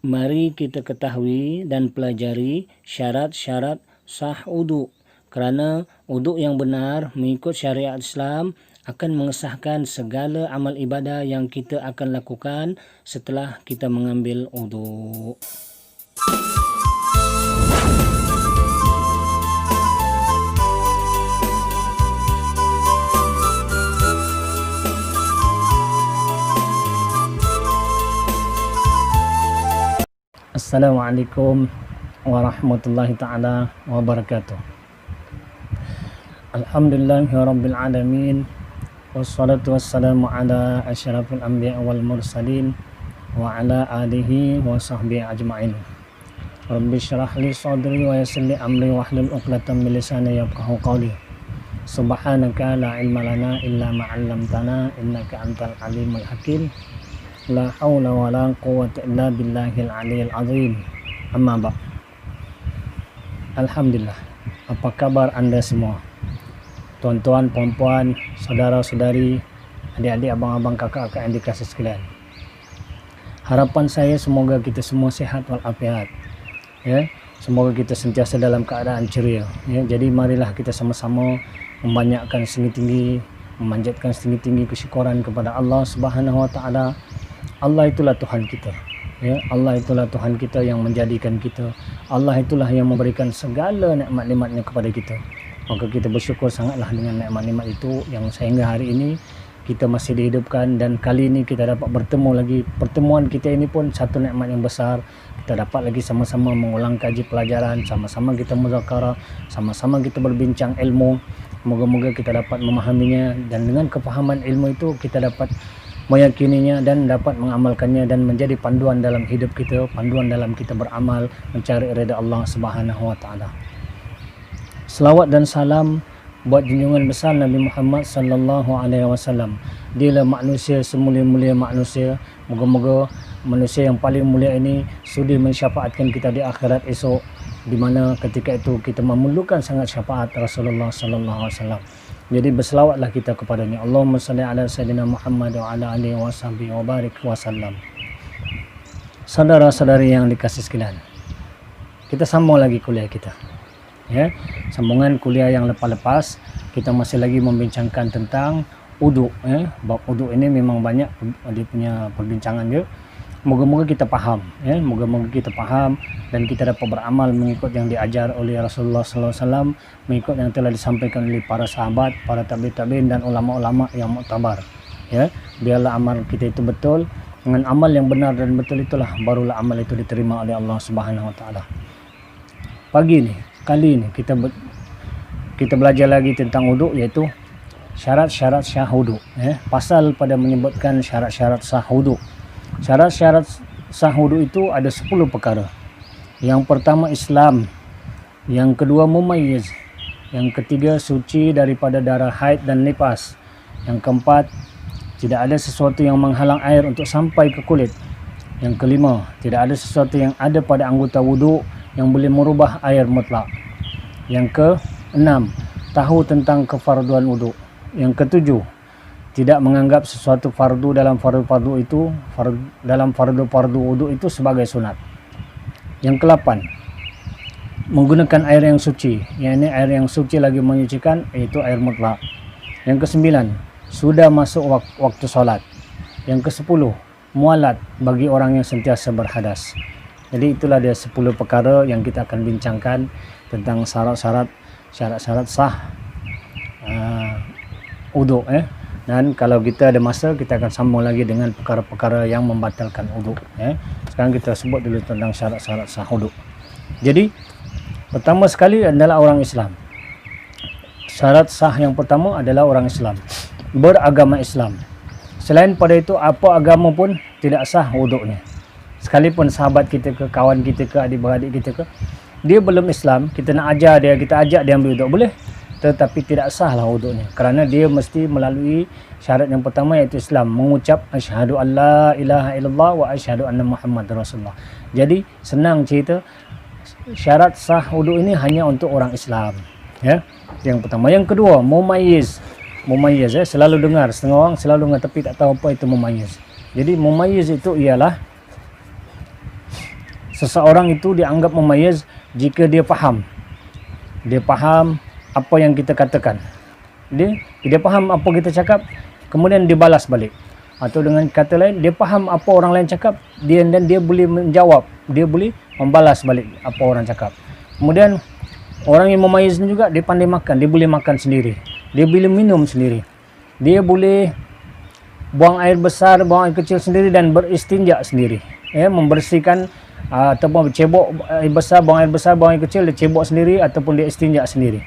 Mari kita ketahui dan pelajari syarat-syarat sah wudu. Kerana wudu yang benar mengikut syariat Islam akan mengesahkan segala amal ibadah yang kita akan lakukan setelah kita mengambil wudu. Assalamualaikum warahmatullahi ta'ala wabarakatuh. Alhamdulillahirabbil alamin. Wassalatu wassalamu ala asyrafil anbiya wal mursalin wa ala alihi wa sahbihi ajma'in. Rabbi syrah li sadri wa yassir li amri wahlul 'uqdatam min lisani yafqahu qawli. Subhanaka la ilma lana illa ma 'allamtana innaka antal alimul hakim. La haula wa la quwwata illa billahil aliyil azim. Amma ba'd. Alhamdulillah. Apa kabar anda semua? Tuan-tuan, puan-puan, saudara-saudari, adik-adik, abang-abang, kakak-kakak yang dikasihi sekalian. Harapan saya semoga kita semua sehat walafiat. Ya, semoga kita sentiasa dalam keadaan ceria. Ya, jadi marilah kita sama-sama membanyakkan setinggi-tinggi, memanjatkan setinggi-tinggi kesyukuran kepada Allah Subhanahu wa taala. Allah itulah Tuhan kita. Ya, Allah itulah Tuhan kita yang menjadikan kita. Allah itulah yang memberikan segala nikmat-nikmatnya kepada kita. Maka kita bersyukur sangatlah dengan nikmat-nikmat itu yang sehingga hari ini kita masih dihidupkan, dan kali ini kita dapat bertemu lagi. Pertemuan kita ini pun satu nikmat yang besar. Kita dapat lagi sama-sama mengulang kaji pelajaran, sama-sama kita muzakarah, sama-sama kita berbincang ilmu. Moga-moga kita dapat memahaminya, dan dengan kefahaman ilmu itu kita dapat meyakininya dan dapat mengamalkannya dan menjadi panduan dalam hidup kita, panduan dalam kita beramal mencari ridha Allah Subhanahu wa taala. Selawat dan salam buat junjungan besar Nabi Muhammad sallallahu alaihi wasallam. Dialah manusia semulia-mulia manusia. Moga-moga manusia yang paling mulia ini sudi mensyafaatkan kita di akhirat esok, di mana ketika itu kita memerlukan sangat syafaat Rasulullah sallallahu alaihi wasallam. Jadi berselawatlah kita kepadanya. Allahumma salli ala sayyidina Muhammad wa ala alihi wa sahbihi wa barik wa sallam. Saudara-saudari yang dikasihi sekalian, kita sambung lagi kuliah kita. Ya, sambungan kuliah yang lepas-lepas kita masih lagi membincangkan tentang wudu. Ya, bab wudu ini memang banyak dia punya perbincangan dia. Moga-moga kita faham, ya, moga-moga kita faham dan kita dapat beramal mengikut yang diajar oleh Rasulullah sallallahu alaihi wasallam, mengikut yang telah disampaikan oleh para sahabat, para tabi'in dan ulama-ulama yang muktabar. Ya, biarlah amal kita itu betul. Dengan amal yang benar dan betul itulah barulah amal itu diterima oleh Allah Subhanahu wa taala. Pagi ini, kali ini kita belajar lagi tentang wudu, yaitu syarat-syarat sah wudu. Ya, pasal pada menyebutkan syarat-syarat sah wudu. Syarat-syarat sah wudu itu ada 10 perkara. Yang pertama Islam, yang kedua mumayyiz, yang ketiga suci daripada darah haid dan nifas, yang keempat tidak ada sesuatu yang menghalang air untuk sampai ke kulit, yang kelima tidak ada sesuatu yang ada pada anggota wudu yang boleh merubah air mutlak, yang keenam tahu tentang kefarduan wudu, yang ketujuh tidak menganggap sesuatu fardu dalam fardu-fardu itu dalam fardu-fardu wudu itu sebagai sunat. Yang ke-8 menggunakan air yang suci, yakni air yang suci lagi menyucikan, yaitu air mutlak. Yang ke-9 sudah masuk waktu solat. Yang ke-10 mualat bagi orang yang sentiasa berhadas. Jadi itulah dia 10 perkara yang kita akan bincangkan tentang syarat-syarat sah wudu. Dan kalau kita ada masa, kita akan sambung lagi dengan perkara-perkara yang membatalkan wudu. Ya. Sekarang kita sebut dulu tentang syarat-syarat sah wudu. Jadi, pertama sekali adalah orang Islam. Syarat sah yang pertama adalah orang Islam, beragama Islam. Selain pada itu, apa agama pun tidak sah wudunya. Sekalipun sahabat kita ke, kawan kita ke, adik-beradik kita ke, dia belum Islam, kita nak ajar dia, kita ajak dia ambil wuduk, boleh. Tetapi tidak sahlah wudunya, kerana dia mesti melalui syarat yang pertama, iaitu Islam, mengucap asyhadu an la ilaha illallah wa asyhadu anna Muhammad Rasulullah. Jadi senang cerita, syarat sah wudu ini hanya untuk orang Islam. Ya, yang pertama. Yang kedua, mumayyiz. Mumayyiz, selalu dengar, setengah orang selalu dengar tapi tak tahu apa itu mumayyiz. Jadi mumayyiz itu ialah seseorang itu dianggap mumayyiz jika dia faham. Dia faham apa yang kita katakan. Dia faham apa kita cakap, kemudian dia balas balik. Atau dengan kata lain, dia faham apa orang lain cakap, dan dia boleh menjawab, dia boleh membalas balik apa orang cakap. Kemudian orang yang mumayyiz juga, dia pandai makan, dia boleh makan sendiri, dia boleh minum sendiri, dia boleh buang air besar, buang air kecil sendiri dan beristinja sendiri, membersihkan ataupun cebok air besar, buang air besar, buang air kecil, dia cebok sendiri ataupun dia istinja sendiri.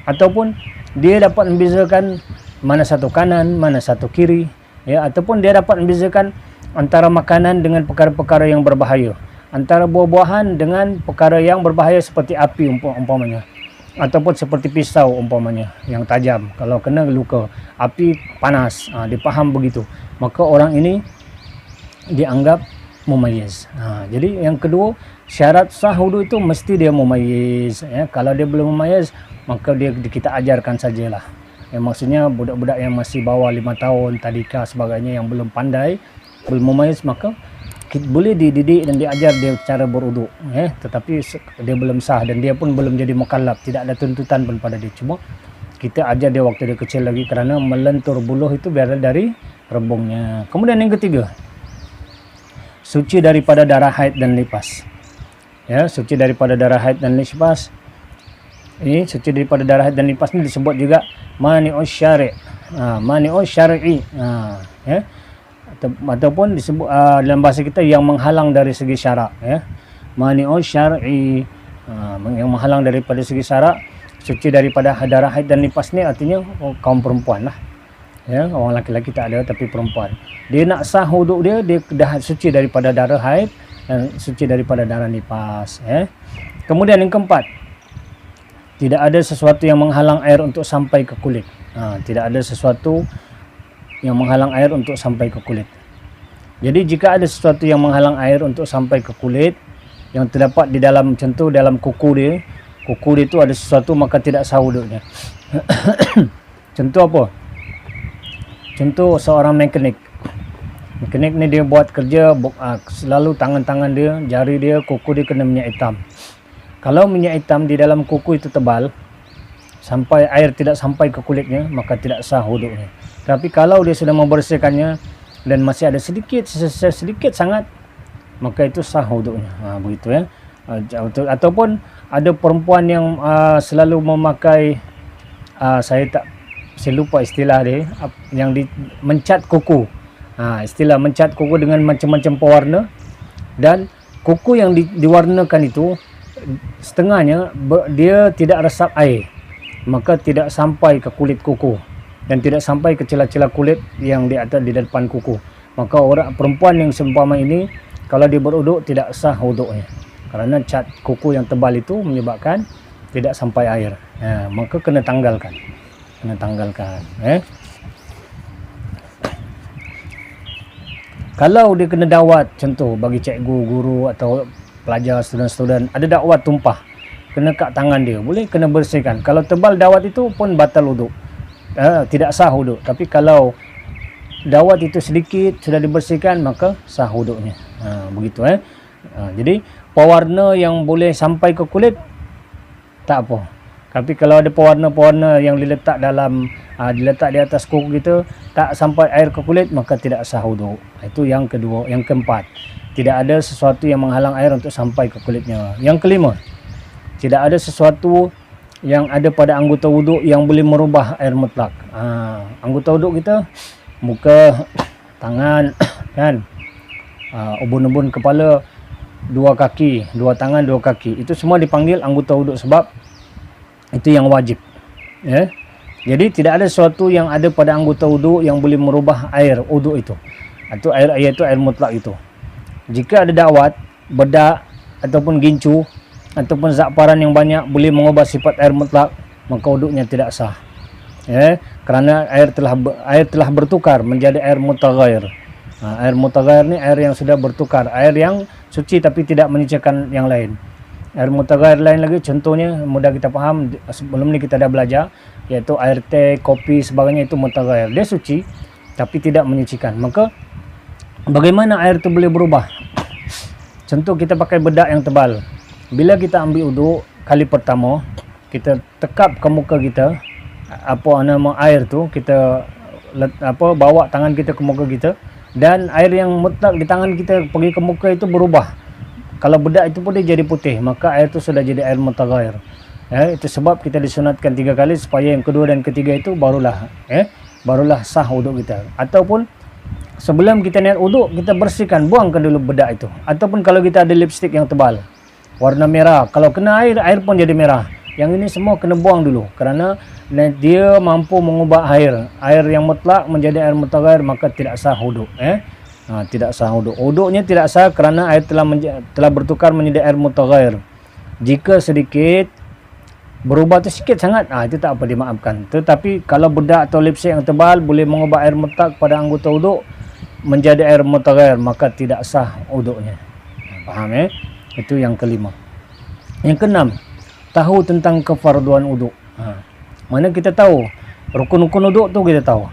Ataupun dia dapat membezakan mana satu kanan, mana satu kiri, ataupun dia dapat membezakan antara makanan dengan perkara-perkara yang berbahaya, antara buah-buahan dengan perkara yang berbahaya seperti api umpamanya, ataupun seperti pisau umpamanya yang tajam, kalau kena luka, api panas, dia faham begitu, maka orang ini dianggap mumayyiz. Jadi yang kedua, syarat sah wudu itu mesti dia mumayyiz. Kalau dia belum mumayyiz, maka kita ajarkan sajalah. Maksudnya budak-budak yang masih bawah 5 tahun, tadika sebagainya, yang belum pandai, belum mumayyiz, maka boleh dididik dan diajar dia cara berwuduk, tetapi dia belum sah dan dia pun belum jadi mukallaf, tidak ada tuntutan pun pada dia. Cuma kita ajar dia waktu dia kecil lagi, kerana melentur buluh itu biar dari rebungnya. Kemudian yang ketiga, suci daripada darah haid dan nifas. Suci daripada darah haid dan nifas. Ini suci daripada darah haid dan nifas ini disebut juga mani'us syari'. Mani'us syari'i. Ataupun disebut dalam bahasa kita yang menghalang dari segi syarak, mani'us syar'i, yang menghalang daripada segi syarak. Suci daripada darah haid dan nifas ni artinya kaum perempuan lah, orang laki-laki tak ada, tapi perempuan dia nak sah wuduk dia dah suci daripada darah haid dan suci daripada darah nifas. Kemudian yang keempat, tidak ada sesuatu yang menghalang air untuk sampai ke kulit. Tidak ada sesuatu yang menghalang air untuk sampai ke kulit. Jadi jika ada sesuatu yang menghalang air untuk sampai ke kulit, yang terdapat di dalam, contoh dalam kuku dia itu ada sesuatu, maka tidak sah wuduknya. Contoh apa? Contoh seorang mekanik ni dia buat kerja, selalu tangan-tangan dia, jari dia, kuku dia kena minyak hitam. Kalau minyak hitam di dalam kuku itu tebal, sampai air tidak sampai ke kulitnya, maka tidak sah wuduknya. Tapi kalau dia sudah membersihkannya dan masih ada sedikit sangat, maka itu sah wuduknya. Begitu Ataupun ada perempuan yang selalu memakai, saya lupa istilah dia, yang mencat kuku. Istilah mencat kuku dengan macam-macam pewarna, dan kuku yang diwarnakan itu setengahnya dia tidak resap air, maka tidak sampai ke kulit kuku dan tidak sampai ke celah-celah kulit yang di atas di depan kuku. Maka orang perempuan yang seumpama ini, kalau dia berwuduk tidak sah wuduknya, kerana cat kuku yang tebal itu menyebabkan tidak sampai air. Maka kena tanggalkan. Kalau dia kena dawat, contoh bagi cikgu, guru atau pelajar, student-student, ada dawat tumpah, kena kat tangan dia, boleh kena bersihkan. Kalau tebal dawat itu pun batal wuduk, tidak sah wuduk. Tapi kalau dawat itu sedikit sudah dibersihkan, maka sah wuduknya. Begitu. Jadi pewarna yang boleh sampai ke kulit tak apa. Tapi kalau ada pewarna-pewarna yang diletak di atas kuku kita, tak sampai air ke kulit, maka tidak sah wuduk. Itu yang kedua. Yang keempat, tidak ada sesuatu yang menghalang air untuk sampai ke kulitnya. Yang kelima, tidak ada sesuatu yang ada pada anggota wuduk yang boleh merubah air mutlak. Anggota wuduk kita, muka, tangan, kan, ubun-ubun kepala, dua kaki, dua tangan, dua kaki, itu semua dipanggil anggota wuduk sebab itu yang wajib. Jadi tidak ada sesuatu yang ada pada anggota wuduk yang boleh merubah air wuduk itu, atau air mutlak itu. Jika ada dawat, bedak ataupun gincu ataupun za'faran yang banyak boleh mengubah sifat air mutlak, maka wuduknya tidak sah. Kerana air telah bertukar menjadi air mutaghayyir. Air mutaghayyir ni air yang sudah bertukar, air yang suci tapi tidak menyucikan yang lain. Air mutaghayyir lain lagi, contohnya mudah kita faham, sebelum ni kita dah belajar, iaitu air teh, kopi, sebagainya, itu mutaghayyir. Dia suci tapi tidak menyucikan. Maka bagaimana air itu boleh berubah? Contoh kita pakai bedak yang tebal. Bila kita ambil uduk kali pertama, kita tekap ke muka kita, apa nama air tu, kita bawa tangan kita ke muka kita, dan air yang mutlak di tangan kita pergi ke muka itu berubah. Kalau bedak itu pun dia jadi putih, maka air itu sudah jadi air mutaghair. Itu sebab kita disunatkan 3 kali supaya yang kedua dan ketiga itu barulah sah uduk kita. Ataupun sebelum kita niat uduk, kita bersihkan, buangkan dulu bedak itu. Ataupun kalau kita ada lipstick yang tebal warna merah, kalau kena air, air pun jadi merah. Yang ini semua kena buang dulu, kerana dia mampu mengubah air yang mutlak menjadi air mutaghair, maka tidak sah uduk. Tidak sah uduk. Uduknya tidak sah kerana air telah bertukar menjadi air mutaghair. Jika sedikit berubah tu sikit sangat, itu tak apa, dimaafkan. Tetapi kalau bedak atau lipstick yang tebal boleh mengubah air mutlak pada anggota uduk menjadi air mutaghair, maka tidak sah uduknya. Faham Itu yang kelima. Yang keenam, tahu tentang kefarduan uduk. Mana kita tahu rukun-rukun uduk tu, kita tahu.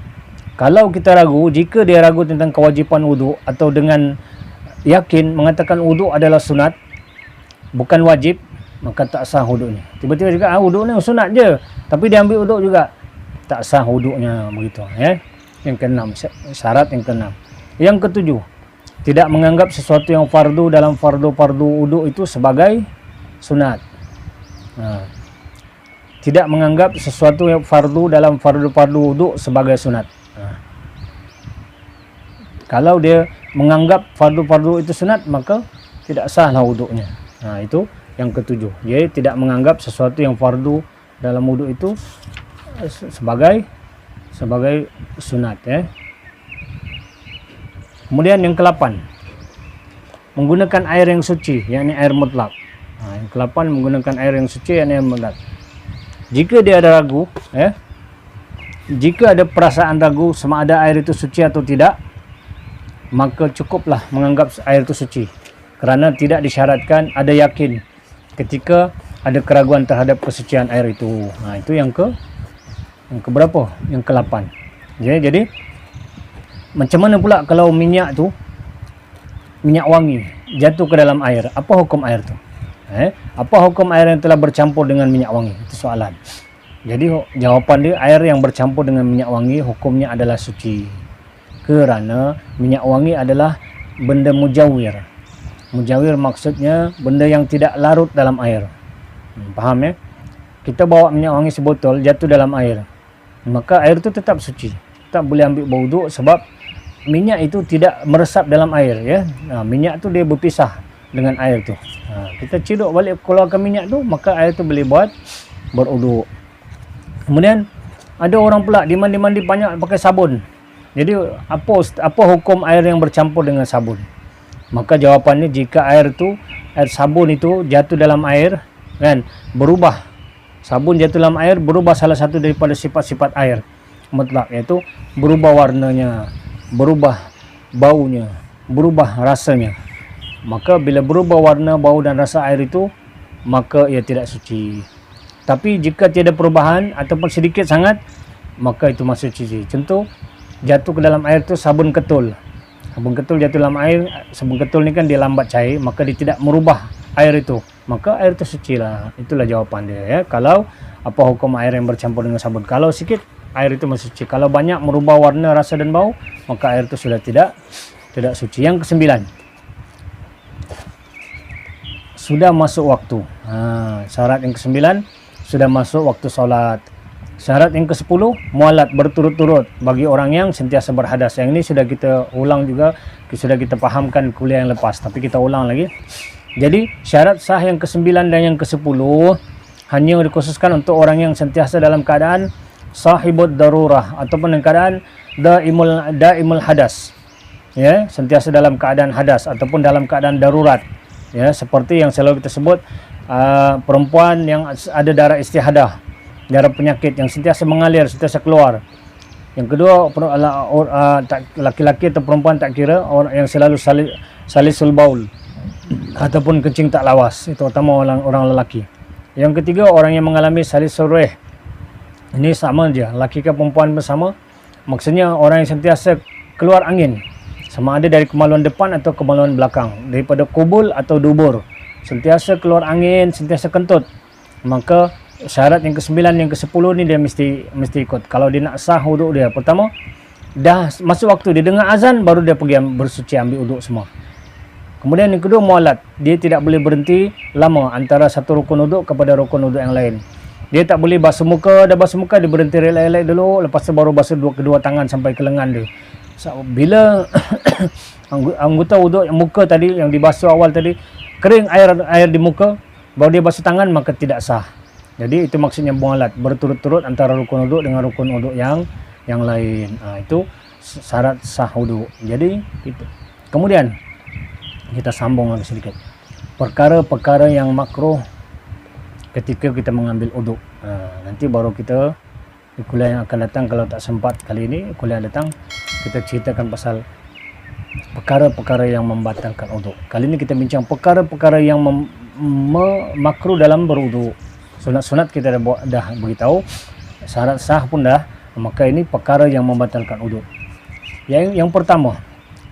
Kalau kita ragu, jika dia ragu tentang kewajipan uduk atau dengan yakin mengatakan uduk adalah sunat bukan wajib, maka tak sah uduknya. Tiba-tiba juga uduk ni sunat je, tapi dia ambil uduk juga, tak sah uduknya, begitu. Yang keenam, syarat yang keenam. Yang ketujuh, tidak menganggap sesuatu yang fardu dalam fardu-fardu uduk itu sebagai sunat. Tidak menganggap sesuatu yang fardu dalam fardu-fardu uduk sebagai sunat. Kalau dia menganggap fardu-fardu itu sunat, maka tidak sahlah uduknya. Itu yang ketujuh. Jadi tidak menganggap sesuatu yang fardu dalam uduk itu sebagai sunat. Kemudian yang ke-8, menggunakan air yang suci, yakni air mutlak. Yang ke-8, menggunakan air yang suci, yakni air mutlak. Jika dia ada ragu, jika ada perasaan ragu sama ada air itu suci atau tidak, maka cukuplah menganggap air itu suci, kerana tidak disyaratkan ada yakin ketika ada keraguan terhadap kesucian air itu. Itu yang keberapa? Yang ke-8. Jadi macam mana pula kalau minyak wangi jatuh ke dalam air? Apa hukum air tu? Apa hukum air yang telah bercampur dengan minyak wangi? Itu soalan. Jadi jawapan dia, air yang bercampur dengan minyak wangi hukumnya adalah suci, kerana minyak wangi adalah benda mujawir. Mujawir maksudnya benda yang tidak larut dalam air. Faham Kita bawa minyak wangi sebotol, jatuh dalam air, maka air itu tetap suci, tak boleh ambil berwuduk, sebab minyak itu tidak meresap dalam air. Minyak tu dia berpisah dengan air tu. Kita ciduk balik, keluarkan minyak tu, maka air tu boleh buat berwuduk. Kemudian ada orang pula mandi banyak pakai sabun. Jadi apa hukum air yang bercampur dengan sabun? Maka jawapannya, jika air sabun itu jatuh dalam air, berubah, sabun jatuh dalam air berubah salah satu daripada sifat-sifat air mutlak, iaitu berubah warnanya, berubah baunya, berubah rasanya. Maka bila berubah warna, bau dan rasa air itu, maka ia tidak suci. Tapi jika tiada perubahan ataupun sedikit sangat, maka itu masih suci. Contoh, jatuh ke dalam air itu sabun ketul. Sabun ketul jatuh dalam air, sabun ketul ni kan dia lambat cair, maka dia tidak merubah air itu, maka air itu suci lah. Itulah jawapan dia. Kalau apa hukum air yang bercampur dengan sabun? Kalau sikit, air itu masih suci. Kalau banyak merubah warna, rasa dan bau, maka air itu sudah tidak suci. Yang ke-9, sudah masuk waktu. Syarat yang ke-9, sudah masuk waktu solat. Syarat yang ke-10, mualat berturut-turut bagi orang yang sentiasa berhadas. Yang ini sudah kita ulang juga, sudah kita fahamkan kuliah yang lepas, tapi kita ulang lagi. Jadi syarat sah yang ke-9 dan yang ke-10 hanya dikhususkan untuk orang yang sentiasa dalam keadaan sahibud darurah, ataupun dalam keadaan daimul hadas. Sentiasa dalam keadaan hadas ataupun dalam keadaan darurat. Seperti yang selalu kita sebut, perempuan yang ada darah istihadah, darah penyakit yang sentiasa mengalir, sentiasa keluar. Yang kedua, laki-laki atau perempuan tak kira, orang yang selalu salisul baul ataupun kencing tak lawas, itu utama orang lelaki. Yang ketiga, orang yang mengalami salisul rih. Ini sama je, laki ke perempuan bersama. Maksudnya orang yang sentiasa keluar angin, sama ada dari kemaluan depan atau kemaluan belakang, daripada kubul atau dubur, sentiasa keluar angin, sentiasa kentut, maka syarat yang ke-9, yang ke-10 ni dia mesti ikut. Kalau dia nak sah wuduk dia, pertama dah masuk waktu dia dengar azan baru dia pergi bersuci, ambil wuduk semua. Kemudian yang kedua, mualat, dia tidak boleh berhenti lama antara satu rukun wuduk kepada rukun wuduk yang lain. Dia tak boleh basuh muka, dah basuh muka dia berhenti relak-relak dulu, lepas tu baru basuh kedua tangan sampai ke lengan dia. Bila anggota wuduk yang muka tadi yang dibasuh awal tadi kering air di muka, baru dia basuh tangan, maka tidak sah. Jadi itu maksudnya mualat, berturut-turut antara rukun wuduk dengan rukun wuduk yang lain. Itu syarat sah wuduk. Jadi itu. Kemudian kita sambung lagi sedikit. Perkara-perkara yang makruh ketika kita mengambil wuduk. Nanti baru kita di kuliah yang akan datang, kalau tak sempat kali ini, kuliah datang kita ceritakan pasal perkara-perkara yang membatalkan wuduk. Kali ini kita bincang perkara-perkara yang makruh dalam berwuduk. Sunat-sunat kita dah beritahu, syarat sah pun dah, maka ini perkara yang membatalkan wuduk. Yang pertama,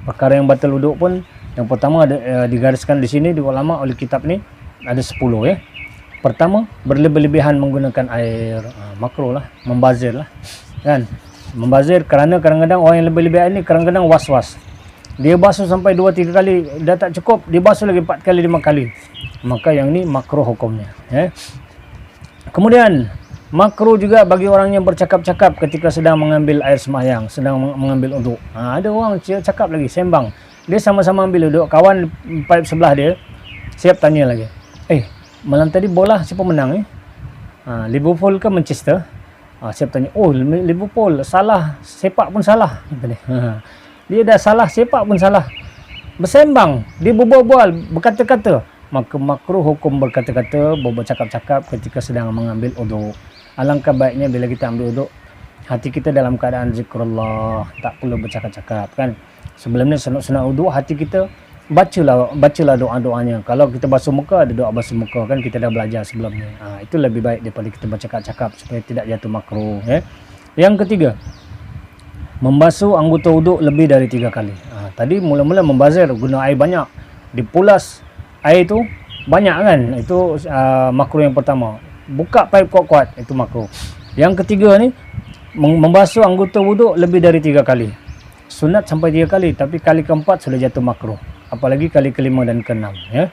perkara yang batal wuduk pun, yang pertama ada digariskan di sini di ulama oleh kitab ni ada 10 ya. Pertama, berlebih-lebihan menggunakan air, makruh lah, membazir lah kan. Membazir kerana kadang-kadang orang yang lebih-lebihan ni kadang-kadang was-was. Dia basuh sampai 2-3 kali dah tak cukup, dia basuh lagi 4 kali 5 kali. Maka yang ni makruh hukumnya ya. Kemudian makruh juga bagi orang yang bercakap-cakap ketika sedang mengambil air sembahyang, sedang mengambil wuduk. Ada orang cakap lagi, sembang. Dia sama-sama ambil wuduk, kawan pipe sebelah dia siap tanya lagi, malam tadi bola siapa menang Liverpool ke Manchester? Siap tanya, Liverpool salah, sepak pun salah. Dia dah salah, sepak pun salah. Bersembang, dia berbual-bual, berkata-kata. Maka makruh hukum berkata-kata, bercakap-cakap ketika sedang mengambil wuduk. Alangkah baiknya bila kita ambil wuduk, hati kita dalam keadaan zikrullah, tak perlu bercakap-cakap kan. Sebelum ni sunat wuduk, hati kita bacalah doa-doanya. Kalau kita basuh muka, ada doa basuh muka kan, kita dah belajar sebelum ni. Itu lebih baik daripada kita bercakap-cakap supaya tidak jatuh makruh ya. Yang ketiga, membasuh anggota wuduk lebih dari 3 kali. Tadi mula-mula membazir guna air banyak, dipulas air tu banyak kan, itu makruh yang pertama. Buka paip kuat-kuat, itu makruh. Yang ketiga ni, membasuh anggota wuduk lebih dari 3 kali. Sunat sampai 3 kali, tapi kali keempat sudah jatuh makruh. Apalagi kali kelima dan keenam ya.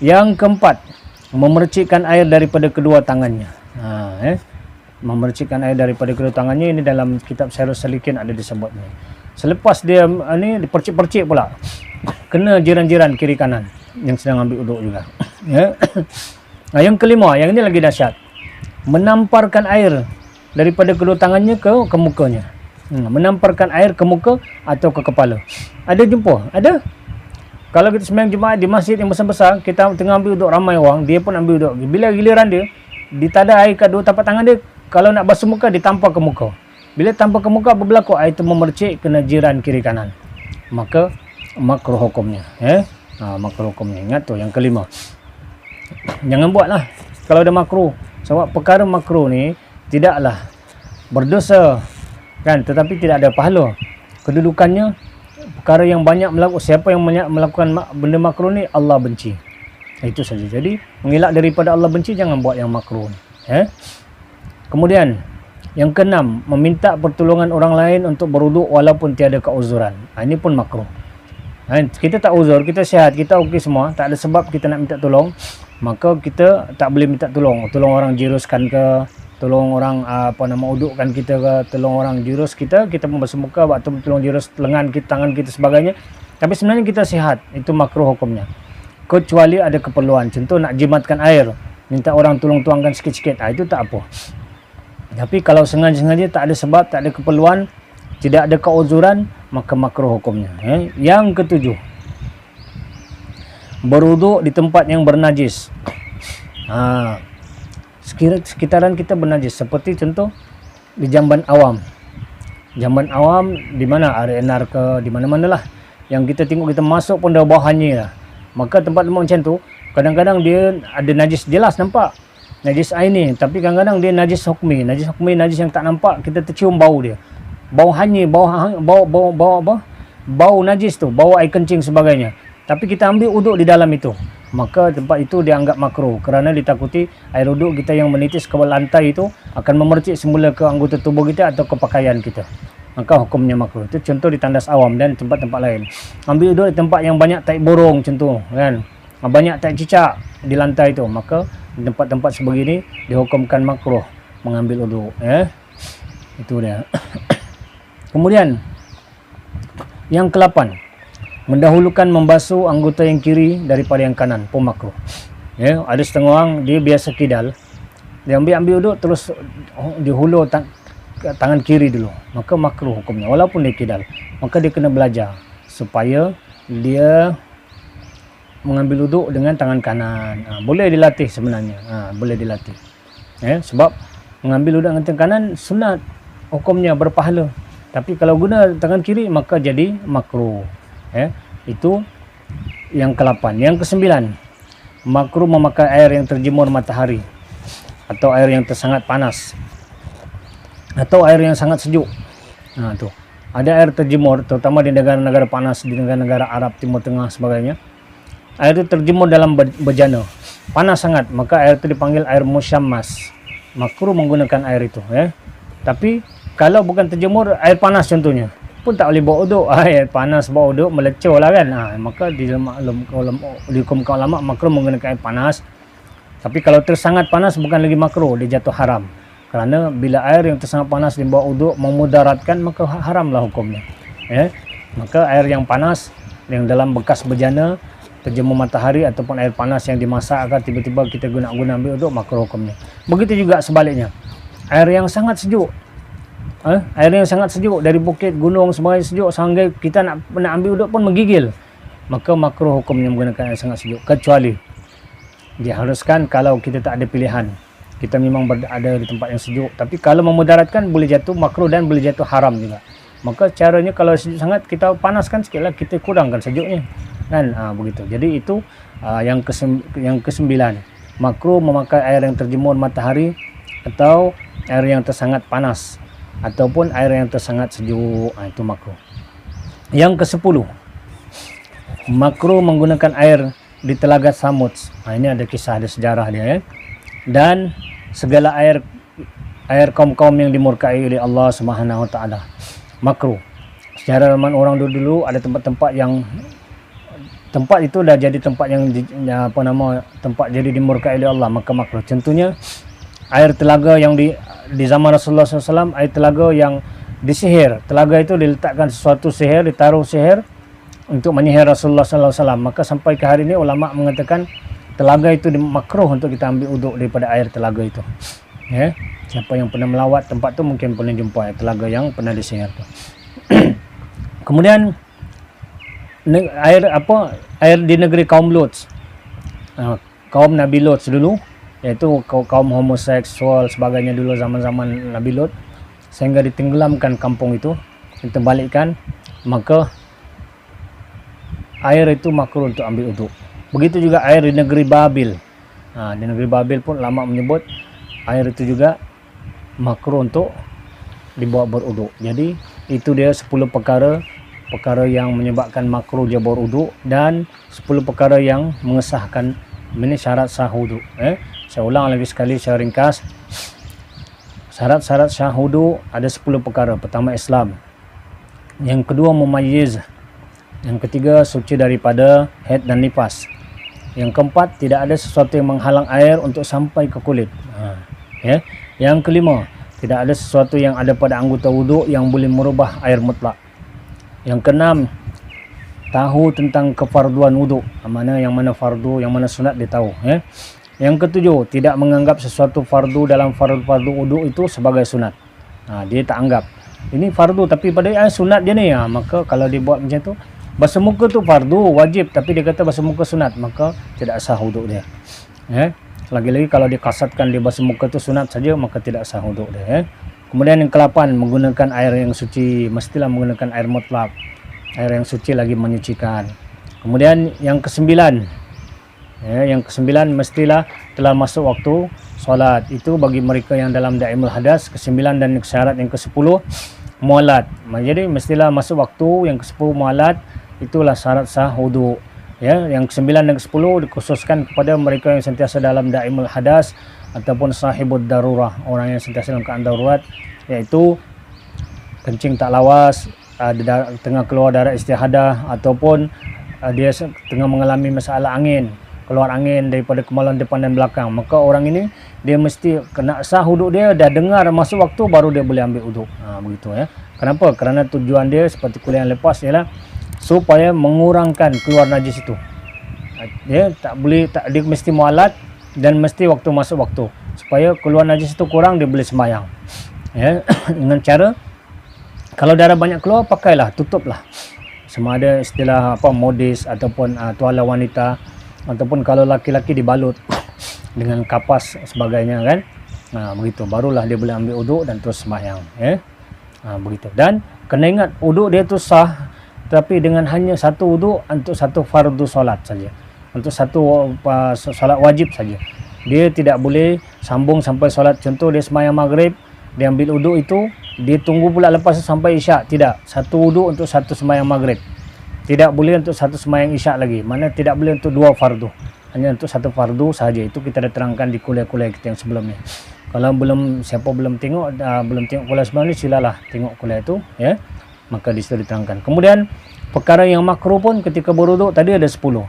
Yang keempat, memercikkan air daripada kedua tangannya. Memercikkan air daripada kedua tangannya, ini dalam kitab Syarhus Salikin ada disebut ni. Selepas dia ni dipercik-percik pula, kena jiran-jiran kiri kanan yang sedang ambil wuduk juga ya. Yang kelima, yang ini lagi dahsyat, menamparkan air daripada kedua tangannya ke mukanya. Menamparkan air ke muka atau ke kepala. Ada jumpa? Ada. Kalau kita sembahyang Jumaat di masjid yang besar-besar, kita tengah ambil wuduk, ramai orang, dia pun ambil wuduk. Bila giliran dia, ditada air kat dua tapak tangan dia, kalau nak basuh muka, ditampar ke muka. Bila tampar ke muka, apa berlaku? Air itu memercik kena jiran kiri kanan. Maka makruh hukumnya makruh hukumnya. Ingat tu yang kelima. Jangan buatlah kalau ada makruh. Sebab perkara makruh ni tidaklah berdosa kan, tetapi tidak ada pahala. Kedudukannya perkara yang banyak melakukan, siapa yang melakukan benda makruh ni Allah benci. Itu saja. Jadi mengelak daripada Allah benci, jangan buat yang makruh ni. Kemudian yang keenam, meminta pertolongan orang lain untuk berwuduk walaupun tiada keuzuran. Ini pun makruh. Kita tak uzur, kita sihat, kita okey semua, tak ada sebab kita nak minta tolong, maka kita tak boleh minta tolong. Tolong orang jiruskan ke, tolong orang udukkan kita ke, tolong orang jirus kita pun basuh muka atau tolong jirus lengan kita, tangan kita sebagainya. Tapi sebenarnya kita sihat, itu makruh hukumnya. Kecuali ada keperluan, contoh nak jimatkan air, minta orang tolong tuangkan sikit-sikit, itu tak apa. Tapi kalau sengaja-sengaja tak ada sebab, tak ada keperluan, tidak ada keuzuran, maka makruh hukumnya. Yang ketujuh, berwuduk di tempat yang bernajis. Sekitaran kita bernajis, seperti contoh di jamban awam. Jamban awam di mana, RNR ke, di mana-mana lah. Yang kita tengok, kita masuk pun dah bau hanyir lah. Maka tempat-tempat macam tu, kadang-kadang dia ada najis, jelas nampak najis air ni, tapi kadang-kadang dia najis hukmi. Najis hukmi, najis yang tak nampak, kita tercium bau dia. Bau hanyir, bau apa? bau najis tu, bau air kencing sebagainya, tapi kita ambil uduk di dalam itu, maka tempat itu dianggap makruh kerana ditakuti air uduk kita yang menitis ke lantai itu akan memercik semula ke anggota tubuh kita atau ke pakaian kita, maka hukumnya makruh. Itu contoh di tandas awam dan tempat-tempat lain. Ambil uduk di tempat yang banyak tai burung contoh kan, banyak tai cicak di lantai itu, maka di tempat-tempat sebegini dihukumkan makruh mengambil uduk. Itu dia. Kemudian yang ke-8, mendahulukan membasuh anggota yang kiri daripada yang kanan pun makruh. Ada setengah orang dia biasa kidal, dia ambil uduk terus dihulur tangan kiri dulu, maka makruh hukumnya walaupun dia kidal. Maka dia kena belajar supaya dia mengambil uduk dengan tangan kanan. Boleh dilatih sebenarnya, boleh dilatih. Sebab mengambil uduk dengan tangan kanan sunat, hukumnya berpahala. Tapi kalau guna tangan kiri maka jadi makruh. Itu yang ke-8. Yang ke-9, makruh memakai air yang terjemur matahari atau air yang sangat panas atau air yang sangat sejuk. Tu. Ada air terjemur terutama di negara-negara panas, di negara-negara Arab, Timur Tengah sebagainya. Air itu terjemur dalam bejana, panas sangat, maka air itu dipanggil air musyammas. Makruh menggunakan air itu. Tapi kalau bukan terjemur, air panas contohnya, pun tak boleh bawa uduk. Air panas bawa uduk melecur lah kan. Maka di hukum ulama makruh menggunakan air panas. Tapi kalau tersangat panas bukan lagi makruh, dia jatuh haram. Kerana bila air yang tersangat panas dibawa uduk memudaratkan, maka haramlah hukumnya. Maka air yang panas yang dalam bekas bejana, terjemur matahari ataupun air panas yang dimasak akan tiba-tiba kita guna ambil uduk, makruh hukumnya. Begitu juga sebaliknya. Air yang sangat sejuk, air yang sangat sejuk dari bukit, gunung sebagainya sejuk sehingga kita nak ambil uduk pun menggigil, maka makruh hukumnya menggunakan air sangat sejuk. Kecuali diharuskan kalau kita tak ada pilihan, kita memang berada di tempat yang sejuk, tapi kalau memudaratkan boleh jatuh makruh dan boleh jatuh haram juga. Maka caranya kalau sejuk sangat kita panaskan sikitlah, kita kurangkan sejuknya kan. Begitu. Jadi itu yang ke-9, makruh memakai air yang terjemur matahari atau air yang tersangat panas ataupun air yang tersangat sejuk. Itu makruh. Yang ke-10, makruh menggunakan air di telaga Samud. Ini ada kisah, ada sejarah dia. Dan segala air kaum-kaum yang dimurkai oleh Allah Subhanahu Wa Taala makruh. Sejarah zaman orang dulu ada tempat-tempat yang itu dah jadi tempat yang tempat jadi dimurkai oleh Allah, maka makruh. Contohnya air telaga yang di zaman Rasulullah SAW, air telaga yang disihir. Telaga itu diletakkan sesuatu sihir, ditaruh sihir untuk menyihir Rasulullah SAW. Maka sampai ke hari ini ulama mengatakan telaga itu makruh untuk kita ambil uduk daripada air telaga itu. Siapa yang pernah melawat tempat tu mungkin pernah jumpa air telaga yang pernah disihir tu. Kemudian air di negeri kaum Lut, kaum Nabi Lut dulu, iaitu kaum homoseksual sebagainya dulu zaman-zaman Nabi Lut, sehingga ditenggelamkan kampung itu, diterbalikkan, maka air itu makruh untuk ambil uduk. Begitu juga air di negeri Babil. Di negeri Babil pun ulama menyebut air itu juga makruh untuk dibawa beruduk. Jadi itu dia 10 perkara yang menyebabkan makruh dia beruduk dan 10 perkara yang mengesahkan ini syarat sah wuduk. Saya ulang lagi sekali, saya ringkas. Syarat-syarat sah wuduk ada 10 perkara. Pertama, Islam. Yang kedua, mumayyiz. Yang ketiga, suci daripada haid dan nifas. Yang keempat, tidak ada sesuatu yang menghalang air untuk sampai ke kulit. Yang kelima, tidak ada sesuatu yang ada pada anggota wuduk yang boleh merubah air mutlak. Yang keenam, tahu tentang kefarduan wuduk, yang mana fardu, yang mana sunat dia tahu. Yang ketujuh, tidak menganggap sesuatu fardu dalam fardu wuduk itu sebagai sunat. Dia tak anggap ini fardu, tapi pada sunat dia ni. Maka kalau dia buat macam tu, basuh muka tu fardu wajib, tapi dia kata basuh muka sunat, maka tidak sah wuduk dia. Lagi-lagi kalau dia kasatkan dia basuh muka tu sunat saja, maka tidak sah wuduk dia. Kemudian yang ke-8, menggunakan air yang suci, mestilah menggunakan air mutlak. Air yang suci lagi menyucikan. Kemudian yang ke-9, mestilah telah masuk waktu solat. Itu bagi mereka yang dalam daimul hadas. Ke-9 dan syarat yang ke-10, mualat. Jadi mestilah masuk waktu. Yang ke-10 mualat, itulah syarat sah wudu. Ya, yang ke-9 dan ke-10 dikhususkan kepada mereka yang sentiasa dalam daimul hadas ataupun sahibud darurah, orang yang sentiasa dalam keadaan darurat, iaitu kencing tak lawas, tengah keluar darah istihadah, ataupun dia tengah mengalami masalah angin, keluar angin daripada kemaluan depan dan belakang. Maka orang ini dia mesti kena sah wuduk dia, dah dengar masuk waktu baru dia boleh ambil wuduk. Begitu ya. Kenapa? Kerana tujuan dia seperti kuliah yang lepas ialah supaya mengurangkan keluar najis itu. Dia dia mesti mualat dan mesti waktu masuk waktu, supaya keluar najis itu kurang, dia boleh sembahyang. Ya, dengan cara kalau darah banyak keluar, pakailah, tutuplah. Sama ada istilah modis ataupun tuala wanita, ataupun kalau laki-laki dibalut dengan kapas sebagainya kan. Begitu barulah dia boleh ambil uduk dan terus sembahyang, ya. Begitu. Dan kena ingat uduk dia tu sah tapi dengan hanya satu uduk untuk satu fardu solat saja. Untuk satu solat wajib saja. Dia tidak boleh sambung sampai solat. Contoh dia sembahyang maghrib, dia ambil uduk itu, dia tunggu pula lepas sampai isyak. Tidak, satu uduk untuk satu sembahyang maghrib. Tidak boleh untuk satu sembahyang isyak lagi. Mana tidak boleh untuk dua fardu. Hanya untuk satu fardu saja. Itu kita dah terangkan di kuliah-kuliah kita yang sebelumnya. Kalau siapa belum tengok kuliah sebelum ni, silalah tengok kuliah itu, ya. Maka di situ diterangkan. Kemudian perkara yang makruh pun ketika berwuduk tadi ada 10.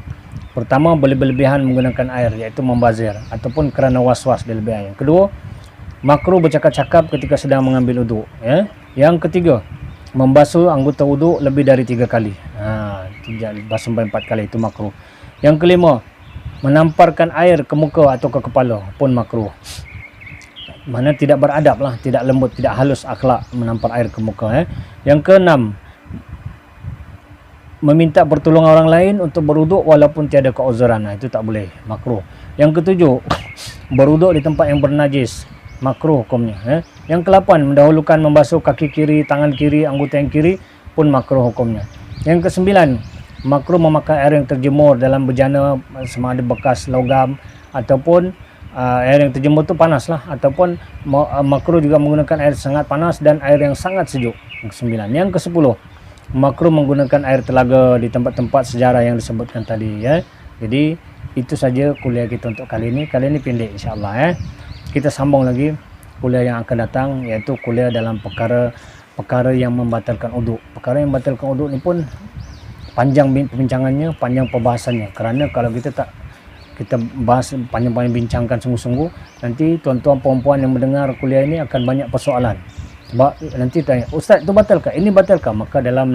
Pertama, berlebihan menggunakan air, iaitu membazir ataupun kerana was-was berlebihan. Yang kedua, makruh bercakap-cakap ketika sedang mengambil wuduk, ya. Yang ketiga, membasuh anggota wuduk lebih dari 3 kali. Basuh sampai 4 kali, itu makruh. Yang kelima, menamparkan air ke muka atau ke kepala pun makruh. Mana tidak beradab lah, tidak lembut, tidak halus akhlak menampar air ke muka. Yang keenam, meminta pertolongan orang lain untuk berwuduk walaupun tiada keuzuran. Itu tak boleh, makruh. Yang ketujuh, berwuduk di tempat yang bernajis, makruh hukumnya. Yang ke-8, mendahulukan membasuh kaki kiri, tangan kiri, anggota yang kiri pun makruh hukumnya. Yang ke-9, makruh memakai air yang terjemur dalam bejana, sama ada bekas logam ataupun air yang terjemur tu panas lah, ataupun makruh juga menggunakan air sangat panas dan air yang sangat sejuk. Yang ke-9. Yang ke-10, makruh menggunakan air telaga di tempat-tempat sejarah yang disebutkan tadi, ya. Jadi itu saja kuliah kita untuk kali ini. Kali ini pendek insya-Allah, ya. Kita sambung lagi kuliah yang akan datang, iaitu kuliah dalam perkara yang membatalkan uduk. Perkara yang membatalkan uduk ni pun panjang perbincangannya, panjang perbahasannya. Kerana kalau kita bahas panjang-panjang, bincangkan sungguh-sungguh, nanti tuan-tuan puan-puan yang mendengar kuliah ini akan banyak persoalan. Sebab nanti tanya, Ustaz itu batalkah? Ini batalkah? Maka dalam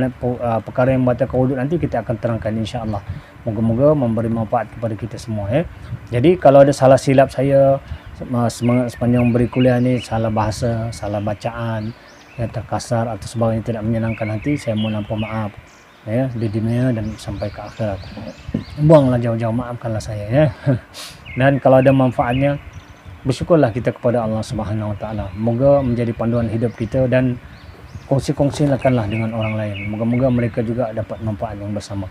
perkara yang membatalkan wuduk nanti kita akan terangkan insya-Allah. Moga-moga memberi manfaat kepada kita semua, ya. Jadi kalau ada salah silap saya sepanjang memberi kuliah ini, salah bahasa, salah bacaan, ya, terkasar atau sebagainya tidak menyenangkan hati, saya mohon maaf, ya, di dunia dan sampai ke akhirat. Buanglah jauh-jauh, maafkanlah saya, ya. Dan kalau ada manfaatnya, bersyukurlah kita kepada Allah Subhanahu Wa Taala. Moga menjadi panduan hidup kita dan kongsi-kongsikanlah dengan orang lain. Moga-moga mereka juga dapat manfaat yang bersama.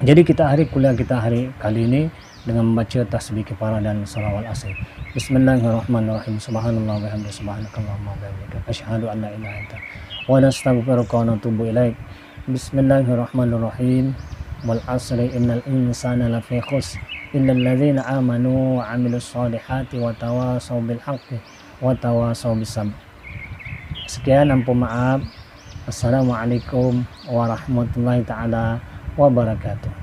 Jadi kita kuliah kita hari kali ini dengan membaca tasbih kifarah dan salawat asr. Bismillahirrahmanirrahim. Subhanallah wa bihamdihi, subhanakallahumma wa bihamdika, asyhadu an la ilaha illa anta wa nastaghfiruka wa natubu ilaik. Bismillahirrahmanirrahim. Wal asri innal insana lafi khusr illal ladzina amanu wa 'amilus solihati wa tawasaw bil haqqi wa tawasaw bis sabr. Sekian, ampun maaf. Assalamualaikum warahmatullahi taala wabarakatuh.